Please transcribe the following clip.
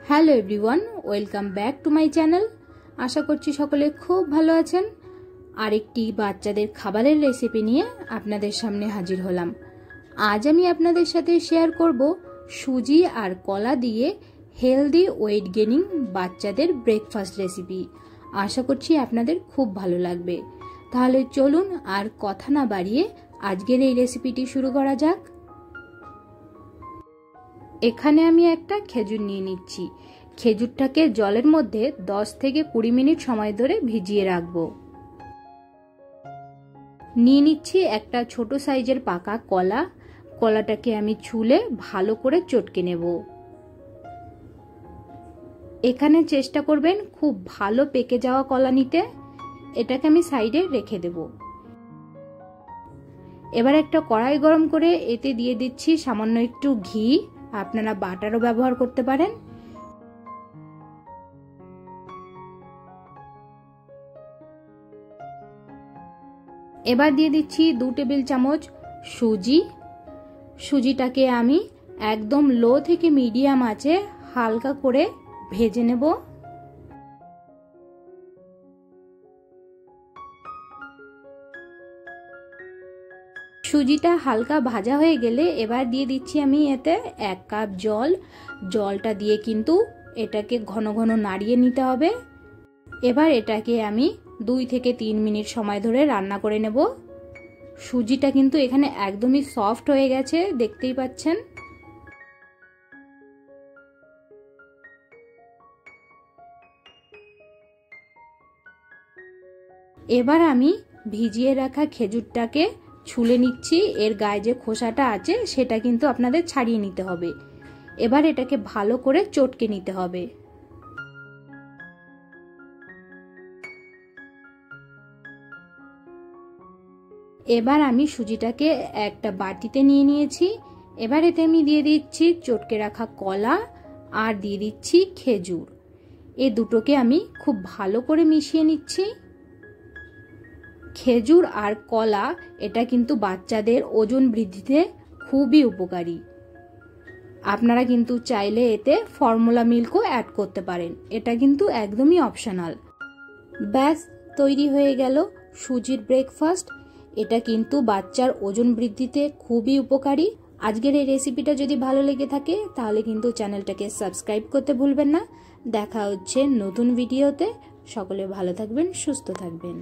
Hello everyone, welcome back to my channel. আশা করছি সকলে খুব ভালো আছেন। আরেকটি বাচ্চাদের খাবারের রেসিপি নিয়ে আপনাদের সামনে হাজির হলাম। আজ আমি আপনাদের সাথে শেয়ার করব সুজি আর কলা দিয়ে হেলদি ওয়েট গেনিং বাচ্চাদের ব্রেকফাস্ট রেসিপি। আশা করছি আপনাদের খুব ভালো লাগবে। তাহলে চলুন আর কথা না বাড়িয়ে আজকের এই রেসিপিটি শুরু করা যাক। এখানে আমি একটা খেজুর নিয়ে নিচ্ছি। খেজুরটাকে জলের মধ্যে 10 থেকে 20 মিনিট সময় ধরে ভিজিয়ে রাখবো। নিয়ে নিচ্ছি একটা ছোট সাইজের পাকা কলা। কলাটাকে আমি ছুলে ভালো করে চটকে নেব। এখানে চেষ্টা করবেন খুব ভালো পেকে যাওয়া কলা নিতে। এটাকে আমি সাইডে রেখে দেব। এবার একটা কড়াই গরম করে এতে দিয়ে দিচ্ছি সামান্য একটু ঘি। আপনারা বাটারও ব্যবহার করতে পারেন। এবার দিয়ে দিচ্ছি 2 টেবিল চামচ সুজি। সুজিটাকে আমি একদম লো থেকে মিডিয়াম আঁচে হালকা করে ভেজে নেব। সুজিটা হালকা ভাজা হয়ে গেলে এবার দিয়ে দিচ্ছি আমি এতে 1 কাপ জল। জলটা দিয়ে কিন্তু এটাকে ঘন ঘন নাড়িয়ে নিতে হবে। এবার এটাকে আমি 2 থেকে 3 মিনিট সময় ধরে রান্না করে নেব। সুজিটা কিন্তু এখানে একদমই সফট হয়ে গেছে, দেখতেই পাচ্ছেন। এবার আমি ভিজিয়ে রাখা খেজুরটাকে ছুলে নিচ্ছি। এর গায়ে যে খোসাটা আছে সেটা কিন্তু আপনাদের ছাড়িয়ে নিতে হবে। এবার এটাকে ভালো করে চটকে নিতে হবে। এবার আমি সুজিটাকে একটা বাটিতে নিয়ে নিয়েছি। এবার এতে আমি দিয়ে দিচ্ছি চটকে রাখা কলা আর দিয়ে দিচ্ছি খেজুর। এই দুটোকে আমি খুব ভালো করে মিশিয়ে নিচ্ছি। খেজুর আর কলা এটা কিন্তু বাচ্চাদের ওজন বৃদ্ধিতে খুবই উপকারী। আপনারা কিন্তু চাইলে এতে ফর্মুলা মিল্কও অ্যাড করতে পারেন, এটা কিন্তু একদমই অপশনাল। ব্যাস তৈরি হয়ে গেল সুজির ব্রেকফাস্ট। এটা কিন্তু বাচ্চার ওজন বৃদ্ধিতে খুবই উপকারী। আজকের এই রেসিপিটা যদি ভালো লেগে থাকে তাহলে কিন্তু চ্যানেলটাকে সাবস্ক্রাইব করতে ভুলবেন না। দেখা হচ্ছে নতুন ভিডিওতে। সকলে ভালো থাকবেন, সুস্থ থাকবেন।